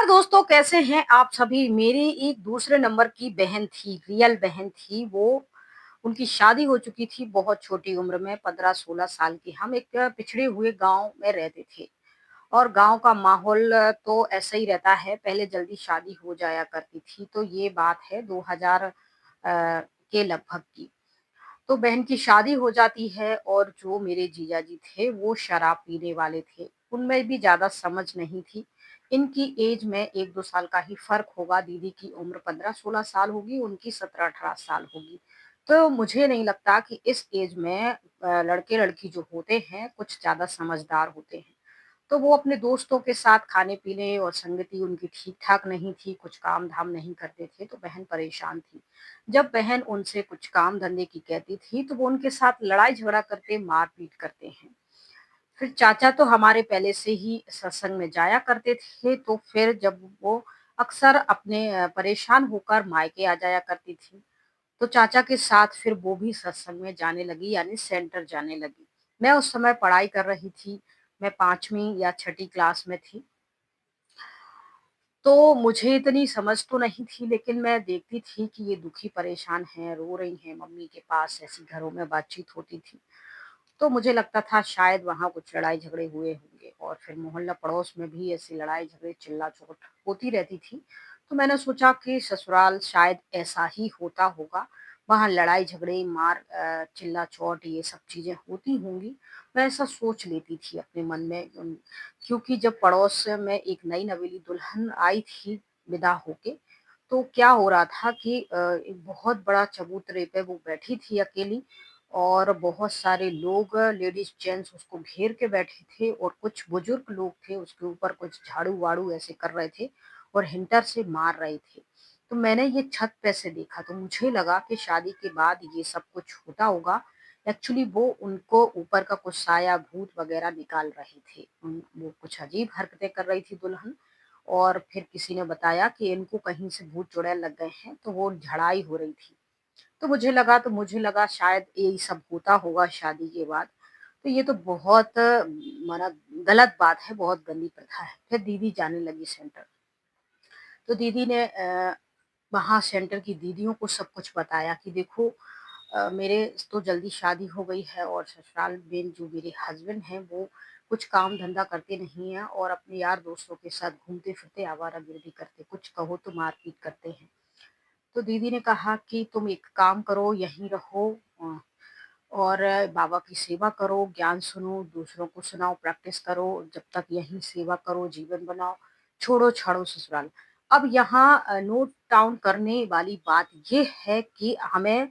नमस्कार दोस्तों, कैसे हैं आप सभी? मेरी एक दूसरे नंबर की बहन थी, रियल बहन थी वो। उनकी शादी हो चुकी थी बहुत छोटी उम्र में, 15-16 साल की। हम एक पिछड़े हुए गाँव में रहते थे और गाँव का माहौल तो ऐसा ही रहता है, पहले जल्दी शादी हो जाया करती थी। तो ये बात है 2000 के लगभग की। तो बहन की शादी हो जाती है और जो मेरे जीजाजी थे वो शराब पीने वाले थे। उनमें भी ज़्यादा समझ नहीं थी। इनकी एज में 1-2 साल का ही फ़र्क होगा। दीदी की उम्र 15-16 साल होगी, उनकी 17-18 साल होगी। तो मुझे नहीं लगता कि इस एज में लड़के-लड़की जो होते हैं कुछ ज़्यादा समझदार होते हैं। तो वो अपने दोस्तों के साथ खाने-पीने और संगति उनकी ठीक-ठाक नहीं थी, कुछ काम-धाम नहीं करते थे, तो बहन परेशान थी। जब बहन उनसे कुछ काम-धंधे की कहती थी, तो वो उनके साथ लड़ाई-झगड़ा करते, मार-पीट करते हैं। फिर चाचा तो हमारे पहले से ही सत्संग में जाया करते थे, तो फिर जब वो अक्सर अपने परेशान होकर मायके आ जाया करती थी, तो चाचा के साथ फिर वो भी सत्संग में जाने लगी, यानी सेंटर जाने लगी। मैं उस समय पढ़ाई कर रही थी, मैं 5वीं या छठी क्लास में थी। तो मुझे इतनी समझ तो नहीं थी, लेकिन मैं देखती थी कि ये दुखी परेशान हैं, रो रही हैं मम्मी के पास, ऐसी घरों में बातचीत होती थी। तो मुझे लगता था शायद वहाँ कुछ लड़ाई-झगड़े हुए होंगे और फिर मोहल्ला पड़ोस में भी ऐसी लड़ाई-झगड़े, चिल्ला-चोट होती रहती थी। तो मैंने सोचा कि ससुराल शायद ऐसा ही होता होगा, वहाँ लड़ाई-झगड़े, चिल्ला-चोट ये सब चीज़ें होती होंगी। मैं ऐसा सोच लेती थी अपने मन में क्योंकि जब पड़ोस में एक नई नवेली दुल्हन आई थी विदा होके, तो क्या हो रहा था कि एक बहुत बड़ा चबूतरे पे वो बैठी थी अकेली और बहुत सारे लोग लेडीज़ जेंट्स उसको घेर के बैठे थे और कुछ बुजुर्ग लोग थे उसके ऊपर कुछ झाड़ू-वाड़ू ऐसे कर रहे थे और हिंटर से मार रहे थे। तो मैंने ये छत पे से देखा तो मुझे लगा कि शादी के बाद ये सब कुछ होता होगा। एक्चुअली वो उनको ऊपर का कुछ साया, भूत वगैरह निकाल रहे थे। वो कुछ अजीब हरकतें कर रही थी दुल्हन और फिर किसी ने बताया कि इनको कहीं से भूत चुड़ैल लग गए हैं, तो वो झड़ाई हो रही थी। तो मुझे लगा शायद यही सब होता होगा शादी के बाद। तो ये तो बहुत माना गलत बात है, बहुत गंदी प्रथा है। फिर दीदी जाने लगी सेंटर। तो दीदी ने वहाँ सेंटर की दीदियों को सब कुछ बताया कि देखो मेरे तो जल्दी शादी हो गई है और ससुराल में जो मेरे हस्बैंड हैं वो कुछ काम धंधा करते नहीं हैं और अपने यार दोस्तों के साथ घूमते फिरते आवारागर्दी करते, कुछ कहो तो मारपीट करते हैं। तो दीदी ने कहा कि तुम एक काम करो, यहीं रहो और बाबा की सेवा करो, ज्ञान सुनो, दूसरों को सुनाओ, प्रैक्टिस करो, जब तक यहीं सेवा करो, जीवन बनाओ, छोड़ो-छाड़ो ससुराल। अब यहाँ नोट डाउन करने वाली बात ये है कि हमें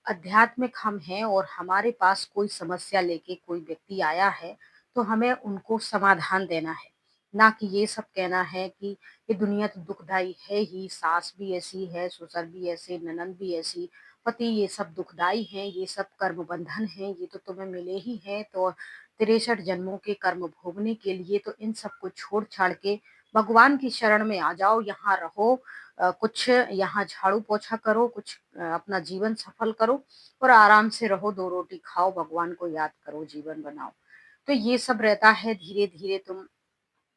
आध्यात्मिक हम हैं और हमारे पास कोई समस्या लेके कोई व्यक्ति आया है, तो हमें उनको समाधान देना है। ना कि ये सब कहना है कि ये दुनिया तो दुखदाई है ही, सास भी ऐसी है, ससुर भी ऐसे, ननंद भी ऐसी, पति ये सब दुखदाई हैं, ये सब कर्म बंधन हैं, ये तो तुम्हें मिले ही हैं, तो 63 जन्मों के कर्म भोगने के लिए तो इन सबको छोड़-छाड़ के भगवान की शरण में आ जाओ, यहाँ रहो कुछ यहाँ झाड़ू-पोछा करो, कुछ अपना जीवन सफल करो और आराम से रहो, 2 रोटी खाओ, भगवान को याद करो, जीवन बनाओ। तो ये सब रहता है, धीरे-धीरे तुम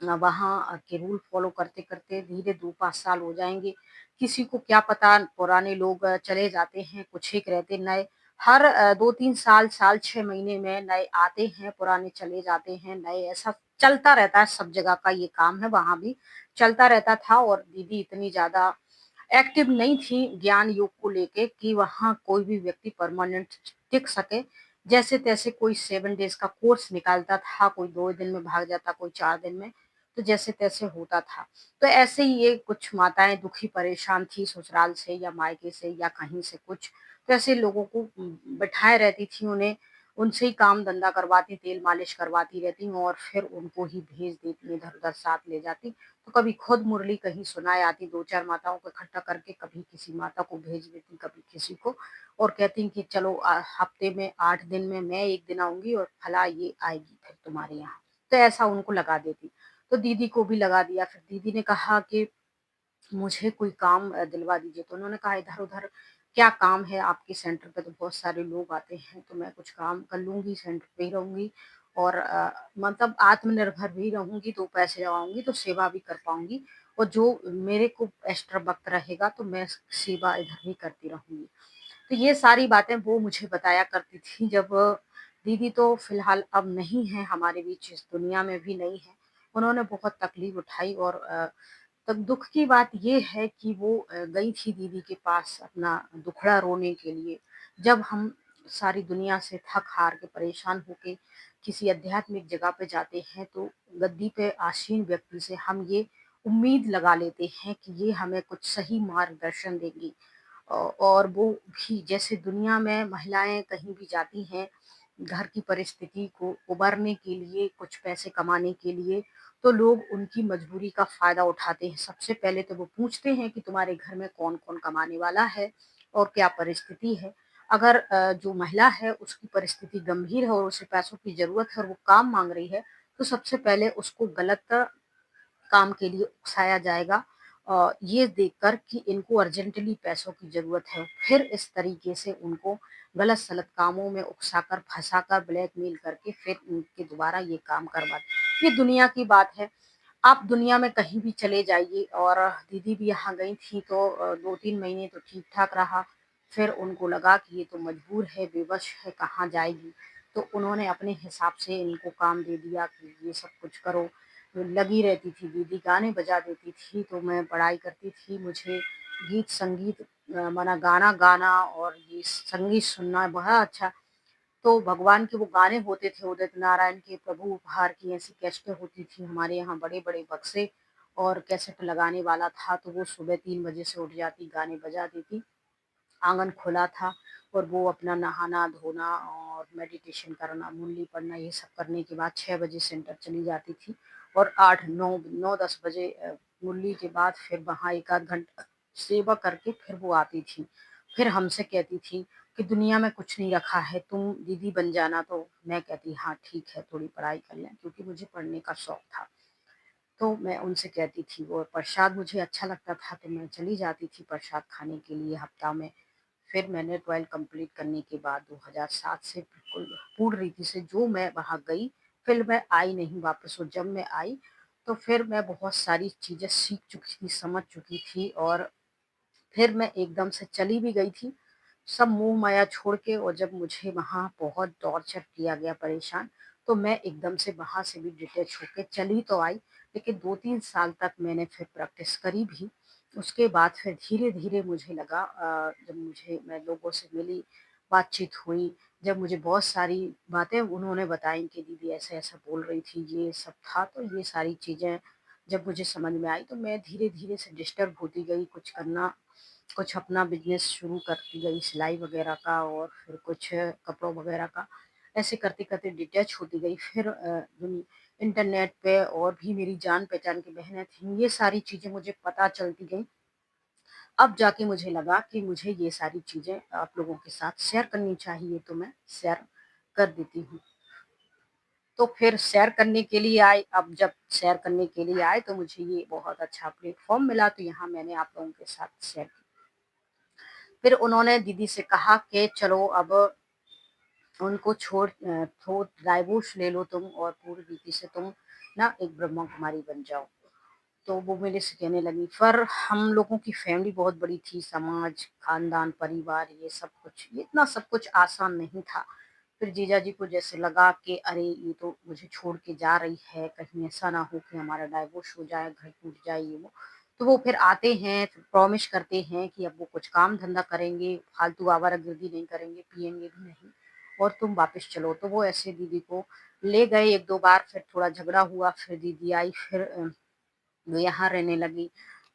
वहाँ के रूल फॉलो करते-करते धीरे 2-5 साल हो जाएँगे। किसी को क्या पता पुराने लोग चले जाते हैं, कुछ एक रहते नए हर 2-3 साल, साल 6 महीने में नए आते हैं, पुराने चले जाते हैं, नए ऐसा चलता रहता है, सब जगह का ये काम है, वहाँ भी चलता रहता था और दीदी इतनी ज़्यादा एक्टिव नहीं थी ज्ञान योग को लेके कि वहाँ कोई भी व्यक्ति परमानेंट टिक सके। जैसे-तैसे कोई 7 डेज़ का कोर्स निकालता था, कोई 2 दिन में भाग जाता, कोई 4 दिन में, तो जैसे-तैसे होता था। तो ऐसे ही ये कुछ माताएँ दुखी परेशान थी ससुराल से या मायके से या कहीं से कुछ, तो ऐसे लोगों को बिठाए रहती थी उन्हें, उनसे ही काम-धंधा करवाती, तेल मालिश करवाती रहती और फिर उनको ही भेज देती इधर-उधर साथ ले जाती। तो कभी खुद मुरली कहीं सुनाए आती 2-4 माताओं को इकट्ठा करके, कभी किसी माता को भेज देती, कभी किसी को और कहती कि चलो हफ्ते में 8 दिन में मैं 1 दिन आऊँगी और फलाँ ये आएगी फिर तुम्हारे यहाँ। तो ऐसा उनको लगा देती। तो दीदी को भी लगा दिया। फिर दीदी ने कहा कि मुझे कोई काम दिलवा दीजिए। तो उन्होंने कहा इधर-उधर क्या काम है आपके सेंटर पे तो बहुत सारे लोग आते हैं, तो मैं कुछ काम कर लूँगी, सेंटर पे ही रहूँगी और मतलब आत्मनिर्भर भी रहूँगी, 2 पैसे कमाऊँगी तो सेवा भी कर पाऊँगी और जो मेरे को एक्स्ट्रा वक़्त रहेगा तो मैं सेवा इधर भी करती रहूँगी। तो ये सारी बातें वो मुझे बताया करती थी जब दीदी तो फ़िलहाल अब नहीं है हमारे बीच, इस दुनिया में भी नहीं है। उन्होंने बहुत तकलीफ़ उठाई और तब दुःख की बात ये है कि वो गई थी दीदी के पास अपना दुखड़ा रोने के लिए। जब हम सारी दुनिया से थक-हार के परेशान होके किसी आध्यात्मिक जगह पे जाते हैं तो गद्दी पे आसीन व्यक्ति से हम ये उम्मीद लगा लेते हैं कि ये हमें कुछ सही मार्गदर्शन देंगी। और वो भी जैसे दुनिया में महिलाएँ कहीं भी जाती हैं, घर की परिस्थिति को उबरने के लिए, कुछ पैसे कमाने के लिए, तो लोग उनकी मजबूरी का फ़ायदा उठाते हैं। सबसे पहले तो वो पूछते हैं कि तुम्हारे घर में कौन-कौन कमाने वाला है और क्या परिस्थिति है। अगर जो महिला है उसकी परिस्थिति गंभीर है और उसे पैसों की ज़रूरत है और वो काम माँग रही है, तो सबसे पहले उसको गलत काम के लिए उकसाया जाएगा ये देखकर कि इनको अर्जेंटली पैसों की ज़रूरत है। फिर इस तरीके से उनको गलत-सलत कामों में उकसाकर, फँसाकर, ब्लैकमेल करके फिर उनके दोबारा ये काम करवाते। ये दुनिया की बात है। आप दुनिया में कहीं भी चले जाइए और दीदी भी यहाँ गई थी तो 2-3 महीने तो ठीक-ठाक रहा। फिर उनको लगा कि ये तो मजबूर है, बेबस है, कहाँ जाएगी? तो उन्होंने अपने हिसाब से इनको काम दे दिया कि ये सब कुछ करो। तो लगी रहती थी दीदी, गाने बजा देती थी, तो मैं पढ़ाई करती थी। मुझे गीत-संगीत माना गाना गाना और ये संगीत सुनना बड़ा अच्छा तो भगवान के वो गाने होते थे उदित नारायण के प्रभु उपहार की ऐसी कैसेटें होती थी हमारे यहाँ बड़े-बड़े बक्से और कैसेट लगाने वाला था तो वो सुबह 3 बजे से उठ जाती, गाने बजा देती। आँगन खुला था और वो अपना नहाना-धोना और मेडिटेशन करना, मुरली पढ़ना ये सब करने के बाद 6 बजे सेंटर चली जाती थी और 8, 9, 9-10 बजे मुरली के बाद फिर वहाँ 1 आध घंटा सेवा करके फिर वो आती थी। फिर हमसे कहती थी कि दुनिया में कुछ नहीं रखा है, तुम दीदी बन जाना। तो मैं कहती हाँ, ठीक है, थोड़ी पढ़ाई कर लें क्योंकि मुझे पढ़ने का शौक था। तो मैं उनसे कहती थी और प्रसाद मुझे अच्छा लगता था तो मैं चली जाती थी प्रसाद खाने के लिए हफ्ता में। फिर मैंने 12 कंप्लीट करने के बाद 2007 से बिल्कुल पूर्ण रीति से जो मैं वहाँ गई, फिर मैं आई नहीं वापस और जब मैं आई, तो फिर मैं बहुत सारी चीज़ें सीख चुकी थी, समझ चुकी थी और फिर मैं एकदम से चली भी गई थी, सब मोह माया छोड़ के और जब मुझे वहाँ बहुत टॉर्चर किया गया, परेशान, तो मैं एकदम से वहाँ से भी डिटैच होके चली तो आई, लेकिन 2-3 साल तक मैंने फिर प्रैक्टिस करी भी। उसके बाद फिर धीरे-धीरे मुझे लगा जब मैं लोगों से मिली, बातचीत हुई, जब मुझे बहुत सारी बातें उन्होंने बताई कि दीदी ऐसा-ऐसा बोल रही थी, ये सब था, तो ये सारी चीज़ें जब मुझे समझ में आई, तो मैं धीरे-धीरे से डिस्टर्ब होती गई, कुछ अपना बिज़नेस शुरू करती गई सिलाई वगैरह का और फिर कुछ कपड़ों वगैरह का। ऐसे करते-करते डिटैच होती गई। फिर इंटरनेट पे और भी मेरी जान-पहचान की बहनें थीं, ये सारी चीज़ें मुझे पता चलती गईं। अब जाके मुझे लगा कि मुझे ये सारी चीज़ें आप लोगों के साथ शेयर करनी चाहिए, तो मैं शेयर कर देती हूँ। तो फिर शेयर करने के लिए आए, अब जब शेयर करने के लिए आए तो मुझे ये बहुत अच्छा प्लेटफ़ॉर्म मिला, तो यहाँ मैंने आप लोगों के साथ शेयर फिर उन्होंने दीदी से कहा कि चलो अब उनको थो डाइवोर्स ले लो तुम और पूरी रीति से तुम ना एक ब्रह्मा कुमारी बन जाओ। तो वो मेरे से कहने लगी पर हम लोगों की फैमिली बहुत बड़ी थी, समाज, खानदान, परिवार ये सब कुछ, ये इतना सब कुछ आसान नहीं था। फिर जीजाजी को जैसे लगा कि अरे ये तो मुझे छोड़ के जा रही है, कहीं ऐसा ना हो कि हमारा डाइवोर्स हो जाए, घर टूट जाए ये वो। तो वो फिर आते हैं, फिर प्रॉमिस करते हैं कि अब वो कुछ काम धंधा करेंगे, फालतू आवारागर्दी नहीं करेंगे, पिएँगे भी नहीं और तुम वापस चलो। तो वो ऐसे दीदी को ले गए 1-2 बार, फिर थोड़ा झगड़ा हुआ, फिर दीदी आई, फिर वो यहाँ रहने लगी।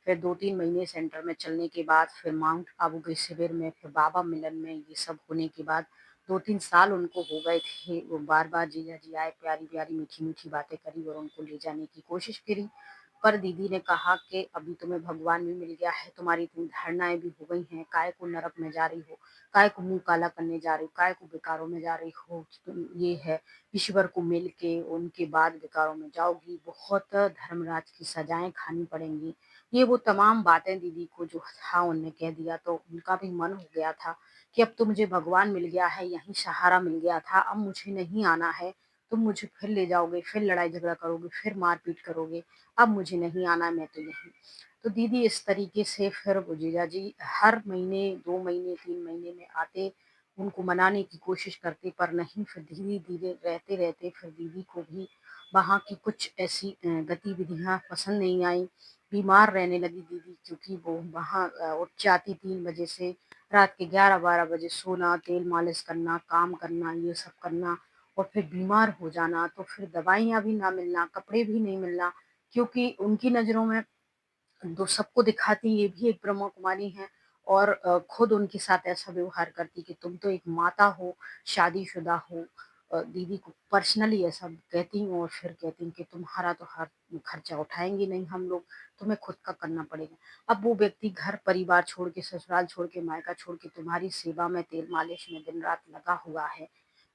फिर 2-3 महीने सेंटर में चलने के बाद फिर माउंट आबू गई शिविर में, फिर बाबा मिलन में, ये सब होने के बाद 2-3 साल उनको हो गए थे। वो बार-बार जीजा जी आए, प्यारी-प्यारी, मीठी-मीठी बातें करी और उनको ले जाने की कोशिश करी। पर दीदी ने कहा कि अभी तुम्हें भगवान भी मिल गया है, तुम्हारी इतनी धारणाएँ भी हो गई हैं, काहे को नरक में जा रही हो, काहे को मुँह काला करने जा रही हो, काहे को बेकारों में जा रही हो, तुम ये है ईश्वर को मिल के उनके बाद विकारों में जाओगी, बहुत धर्मराज की सजाएँ खानी पड़ेंगी। ये वो तमाम बातें दीदी को जो था उनने कह दिया तो उनका भी मन हो गया था कि अब तो मुझे भगवान मिल गया है, यहीं सहारा मिल गया था, अब मुझे नहीं आना है। तुम मुझे फिर ले जाओगे, फिर लड़ाई झगड़ा करोगे, फिर मार-पीट करोगे, अब मुझे नहीं आना, मैं तो यहीं। तो दीदी इस तरीके से फिर वो जीजाजी हर महीने, 2 महीने, 3 महीने में आते, उनको मनाने की कोशिश करते, पर नहीं, फिर धीरे-धीरे रहते-रहते फिर दीदी को भी वहाँ की कुछ ऐसी गतिविधियाँ पसंद नहीं आई। बीमार रहने लगी दीदी, क्योंकि वो वहाँ उठ जाती 3 बजे से, रात के 11-12 बजे सोना, तेल मालिश करना, काम करना, ये सब करना और फिर बीमार हो जाना, तो फिर दवाइयाँ भी ना मिलना, कपड़े भी नहीं मिलना, क्योंकि उनकी नज़रों में तो सबको दिखाती ये भी एक ब्रह्मा कुमारी हैं और खुद उनके साथ ऐसा व्यवहार करती कि तुम तो एक माता हो, शादीशुदा हो। दीदी को पर्सनली ऐसा कहती हूँ और फिर कहती हूँ कि तुम्हारा तो हर खर्चा उठाएँगे नहीं हम लोग, तुम्हें खुद का करना पड़ेगा। अब वो व्यक्ति घर परिवार छोड़ के, ससुराल छोड़ के, मायका छोड़ के तुम्हारी सेवा में, तेल मालिश में दिन-रात लगा हुआ है।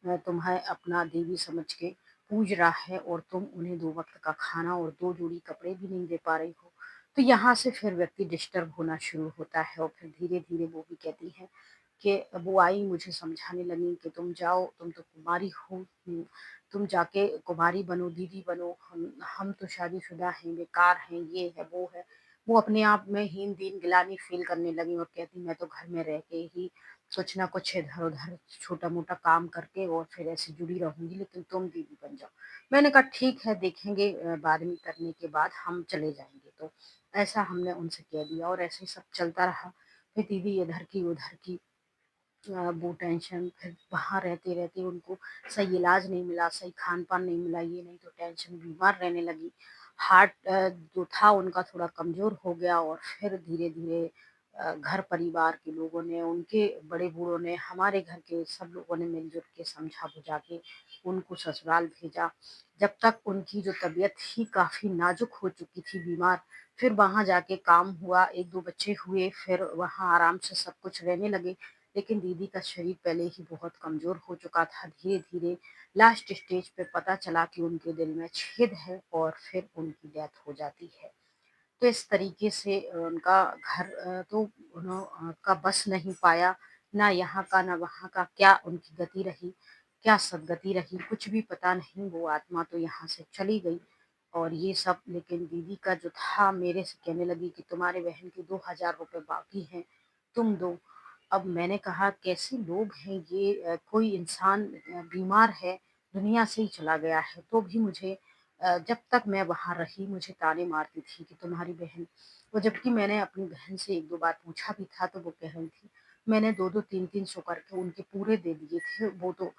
तुम्हें अपना देवी समझ के पूज रहा है और तुम उन्हें 2 वक़्त का खाना और 2 जोड़ी कपड़े भी नहीं दे पा रही हो। तो यहाँ से फिर व्यक्ति डिस्टर्ब होना शुरू होता है और फिर धीरे-धीरे वो भी कहती हैं कि वो आई मुझे समझाने लगी कि तुम जाओ, तुम तो कुमारी हो, तुम जाके कुमारी बनो, दीदी बनो, हम तो शादीशुदा हैं, बेकार हैं, ये है, वो है। वो अपने आप में हीन, दीन, गिलानी फ़ील करने लगी और कहती मैं तो घर में रह के ही कुछ ना कुछ इधर-उधर छोटा-मोटा काम करके और फिर ऐसे जुड़ी रहूँगी, लेकिन तुम दीदी बन जाओ। मैंने कहा ठीक है, देखेंगे, बाद में करने के बाद हम चले जाएँगे। तो ऐसा हमने उनसे कह दिया और ऐसे ही सब चलता रहा। फिर दीदी इधर की उधर की वो टेंशन, फिर वहाँ रहते-रहते उनको सही इलाज नहीं मिला, सही खान-पान नहीं मिला, ये नहीं तो टेंशन, बीमार रहने लगी। हार्ट जो था उनका थोड़ा कमज़ोर हो गया और फिर धीरे-धीरे घर परिवार के लोगों ने, उनके बड़े-बूढ़ों ने, हमारे घर के सब लोगों ने मिल-जुल के समझा-बुझा के उनको ससुराल भेजा। जब तक उनकी जो तबीयत थी काफ़ी नाज़ुक हो चुकी थी, बीमार, फिर वहाँ जाके काम हुआ, 1-2 बच्चे हुए, फिर वहाँ आराम से सब कुछ रहने लगे। लेकिन दीदी का शरीर पहले ही बहुत कमज़ोर हो चुका था। धीरे-धीरे लास्ट स्टेज पे पता चला कि उनके दिल में छेद है और फिर उनकी डेथ हो जाती है। तो इस तरीके से उनका घर तो का बस नहीं पाया, ना यहाँ का ना वहाँ का, क्या उनकी गति रही, क्या सद्गति रही, कुछ भी पता नहीं, वो आत्मा तो यहाँ से चली गई। और ये सब लेकिन दीदी का जो था मेरे से कहने लगी कि तुम्हारे बहन के 2000 रुपए बाकी हैं, तुम दो। अब मैंने कहा कैसे लोग हैं ये, कोई इंसान बीमार है, दुनिया से ही चला गया है, तो भी मुझे जब तक मैं वहाँ रही मुझे ताने मारती थी कि तुम्हारी बहन, और जबकि मैंने अपनी बहन से 1-2 बार पूछा भी था तो वो कह रही थी, मैंने 2-2 3-3 सौ करके उनके पूरे दे दिए थे वो तो।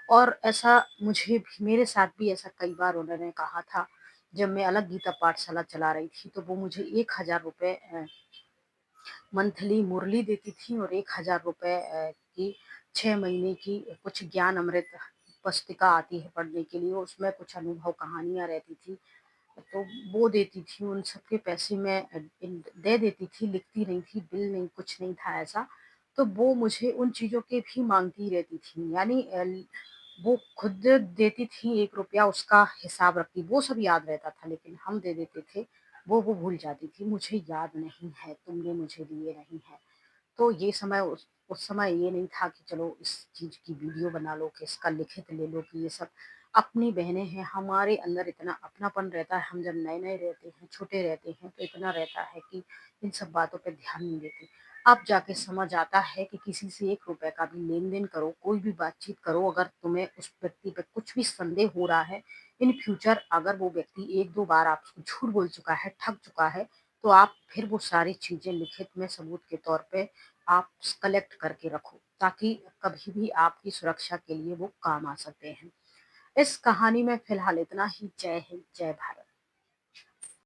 और ऐसा मुझे भी, मेरे साथ भी ऐसा कई बार उन्होंने कहा था, जब मैं अलग गीता पाठशाला चला रही थी तो वो मुझे 1000 रुपए मंथली मुरली देती थी और 1000 रुपए की 6 महीने की कुछ ज्ञान अमृत पुस्तिका आती है पढ़ने के लिए, उसमें कुछ अनुभव कहानियाँ रहती थी, तो वो देती थी। उन सब के पैसे मैं दे देती थी, लिखती नहीं थी, बिल नहीं, कुछ नहीं था ऐसा। तो वो मुझे उन चीज़ों के भी माँगती रहती थी, यानी वो खुद देती थी ₹1 उसका हिसाब रखती, वो सब याद रहता था, लेकिन हम दे देते थे, वो भूल जाती थी, मुझे याद नहीं है, तुमने मुझे दिए नहीं हैं। तो ये समय उस समय ये नहीं था कि चलो इस चीज़ की वीडियो बना लो, कि इसका लिखित ले लो, कि ये सब अपनी बहनें हैं, हमारे अंदर इतना अपनापन रहता है, हम जब नए-नए रहते हैं, छोटे रहते हैं, तो इतना रहता है कि इन सब बातों पे ध्यान नहीं देते। अब जाके समझ आता है कि किसी से ₹1 का भी लेन-देन करो, कोई भी बातचीत करो, अगर तुम्हें उस व्यक्ति पे कुछ भी संदेह हो रहा है, इन फ्यूचर अगर वो व्यक्ति 1-2 बार आपको झूठ बोल चुका है, ठग चुका है, तो आप फिर वो सारी चीज़ें लिखित में सबूत के तौर पे आप कलेक्ट करके रखो, ताकि कभी भी आपकी सुरक्षा के लिए वो काम आ सकते हैं। इस कहानी में फ़िलहाल इतना ही। जय हिंद, जय भारत।